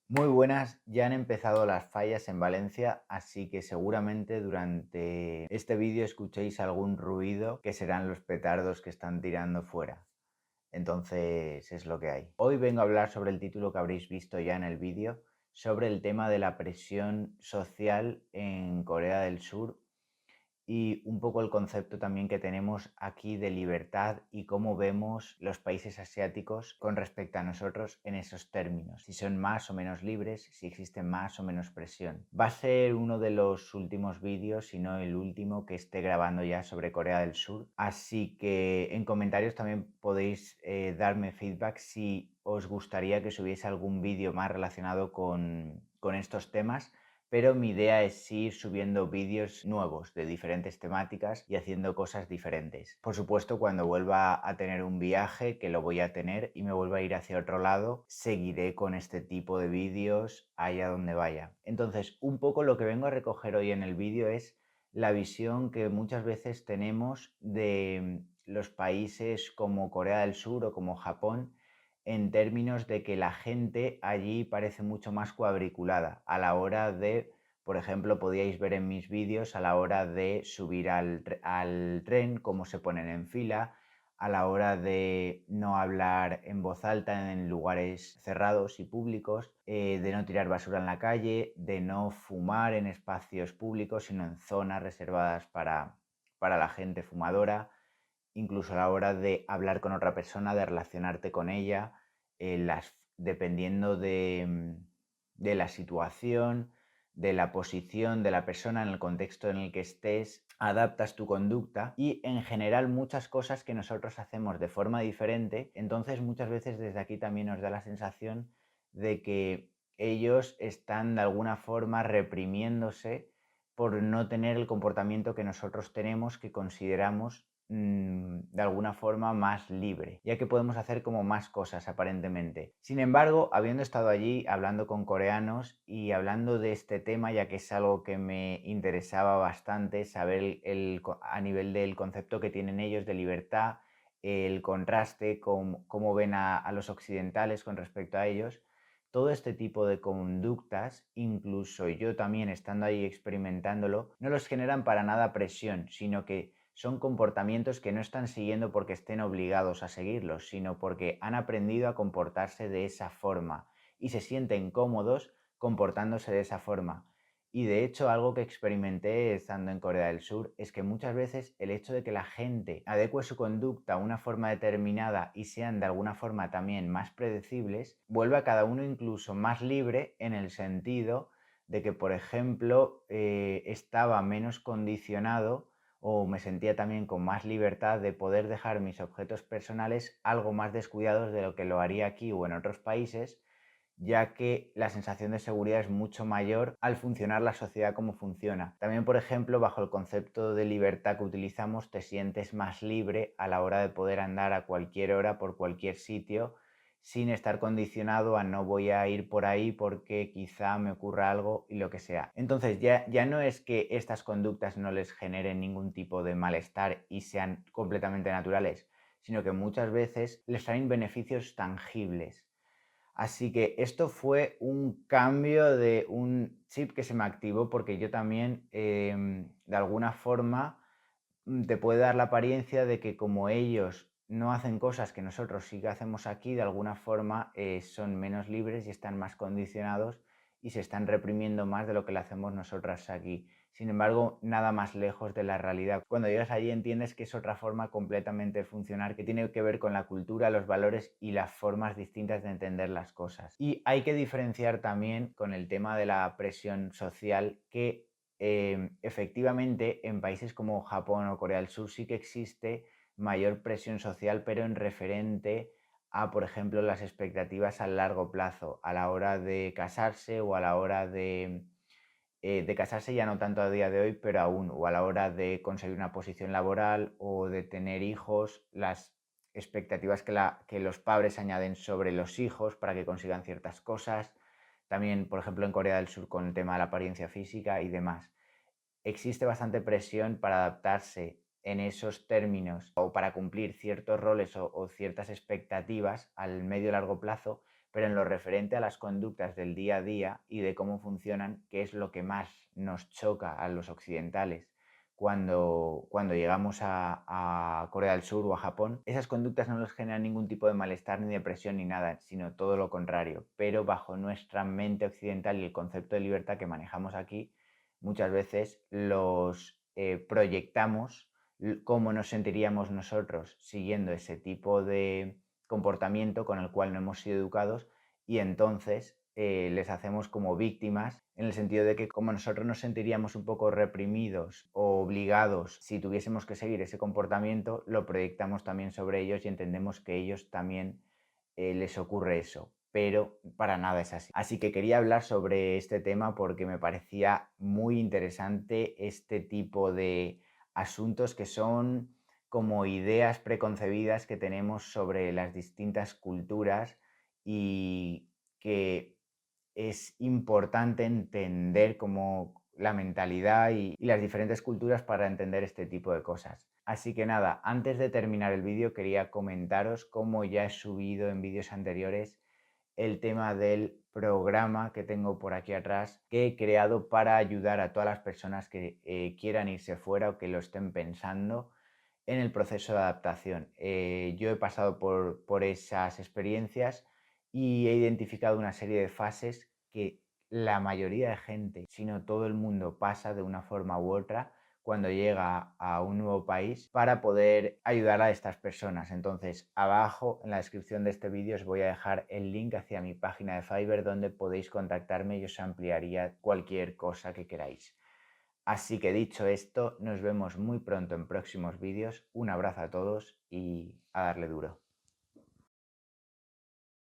Muy buenas, ya han empezado las fallas en Valencia, así que seguramente durante este vídeo escuchéis algún ruido que serán los petardos que están tirando fuera. Entonces es lo que hay. Hoy vengo a hablar sobre el título que habréis visto ya en el vídeo, sobre el tema de la presión social en Corea del Sur y un poco el concepto también que tenemos aquí de libertad y cómo vemos los países asiáticos con respecto a nosotros en esos términos, si son más o menos libres, si existe más o menos presión. Va a ser uno de los últimos vídeos, si no el último, que esté grabando ya sobre Corea del Sur, así que en comentarios también podéis darme feedback si os gustaría que subiese algún vídeo más relacionado con estos temas, pero mi idea es ir subiendo vídeos nuevos de diferentes temáticas y haciendo cosas diferentes. Por supuesto, cuando vuelva a tener un viaje, que lo voy a tener, y me vuelva a ir hacia otro lado, seguiré con este tipo de vídeos allá donde vaya. Entonces, un poco lo que vengo a recoger hoy en el vídeo es la visión que muchas veces tenemos de los países como Corea del Sur o como Japón, en términos de que la gente allí parece mucho más cuadriculada a la hora de, por ejemplo, podíais ver en mis vídeos a la hora de subir al tren, cómo se ponen en fila, a la hora de no hablar en voz alta en lugares cerrados y públicos, de no tirar basura en la calle, de no fumar en espacios públicos, sino en zonas reservadas para la gente fumadora, incluso a la hora de hablar con otra persona, de relacionarte con ella, dependiendo de la situación, de la posición de la persona, en el contexto en el que estés, adaptas tu conducta y en general muchas cosas que nosotros hacemos de forma diferente. Entonces muchas veces desde aquí también nos da la sensación de que ellos están de alguna forma reprimiéndose por no tener el comportamiento que nosotros tenemos, que consideramos de alguna forma más libre, ya que podemos hacer como más cosas aparentemente. Sin embargo, habiendo estado allí hablando con coreanos y hablando de este tema, ya que es algo que me interesaba bastante saber a nivel del concepto que tienen ellos de libertad, el contraste, cómo ven a los occidentales con respecto a ellos, todo este tipo de conductas, incluso yo también estando ahí experimentándolo, no los generan para nada presión, sino que son comportamientos que no están siguiendo porque estén obligados a seguirlos, sino porque han aprendido a comportarse de esa forma y se sienten cómodos comportándose de esa forma. Y de hecho, algo que experimenté estando en Corea del Sur es que muchas veces el hecho de que la gente adecue su conducta a una forma determinada y sean de alguna forma también más predecibles, vuelve a cada uno incluso más libre, en el sentido de que, por ejemplo, estaba menos condicionado o me sentía también con más libertad de poder dejar mis objetos personales algo más descuidados de lo que lo haría aquí o en otros países, ya que la sensación de seguridad es mucho mayor al funcionar la sociedad como funciona. También, por ejemplo, bajo el concepto de libertad que utilizamos, te sientes más libre a la hora de poder andar a cualquier hora por cualquier sitio sin estar condicionado a no voy a ir por ahí porque quizá me ocurra algo y lo que sea. Entonces ya no es que estas conductas no les generen ningún tipo de malestar y sean completamente naturales, sino que muchas veces les traen beneficios tangibles. Así que esto fue un cambio de un chip que se me activó porque yo también, de alguna forma, te puede dar la apariencia de que como ellos no hacen cosas que nosotros sí que hacemos aquí, de alguna forma son menos libres y están más condicionados y se están reprimiendo más de lo que le hacemos nosotras aquí. Sin embargo, nada más lejos de la realidad. Cuando llegas allí entiendes que es otra forma completamente de funcionar, que tiene que ver con la cultura, los valores y las formas distintas de entender las cosas. Y hay que diferenciar también con el tema de la presión social que efectivamente en países como Japón o Corea del Sur sí que existe mayor presión social, pero en referente a, por ejemplo, las expectativas a largo plazo, a la hora de casarse o a la hora de casarse ya no tanto a día de hoy, pero aún, o a la hora de conseguir una posición laboral o de tener hijos, las expectativas que los padres añaden sobre los hijos para que consigan ciertas cosas. También, por ejemplo, en Corea del Sur con el tema de la apariencia física y demás. Existe bastante presión para adaptarse en esos términos o para cumplir ciertos roles o ciertas expectativas al medio y largo plazo, pero en lo referente a las conductas del día a día y de cómo funcionan, qué es lo que más nos choca a los occidentales cuando llegamos a Corea del Sur o a Japón, esas conductas no nos generan ningún tipo de malestar ni depresión ni nada, sino todo lo contrario. Pero bajo nuestra mente occidental y el concepto de libertad que manejamos aquí, muchas veces los proyectamos cómo nos sentiríamos nosotros siguiendo ese tipo de comportamiento con el cual no hemos sido educados y entonces les hacemos como víctimas en el sentido de que como nosotros nos sentiríamos un poco reprimidos o obligados si tuviésemos que seguir ese comportamiento, lo proyectamos también sobre ellos y entendemos que ellos también les ocurre eso, pero para nada es así. Así que quería hablar sobre este tema porque me parecía muy interesante este tipo de asuntos que son como ideas preconcebidas que tenemos sobre las distintas culturas y que es importante entender como la mentalidad y las diferentes culturas para entender este tipo de cosas. Así que nada, antes de terminar el vídeo quería comentaros, como ya he subido en vídeos anteriores, el tema del programa que tengo por aquí atrás que he creado para ayudar a todas las personas que quieran irse fuera o que lo estén pensando en el proceso de adaptación. Yo he pasado por esas experiencias y he identificado una serie de fases que la mayoría de gente, si no todo el mundo, pasa de una forma u otra cuando llega a un nuevo país para poder ayudar a estas personas. Entonces, abajo en la descripción de este vídeo os voy a dejar el link hacia mi página de Fiverr donde podéis contactarme y os ampliaría cualquier cosa que queráis. Así que dicho esto, nos vemos muy pronto en próximos vídeos. Un abrazo a todos y a darle duro.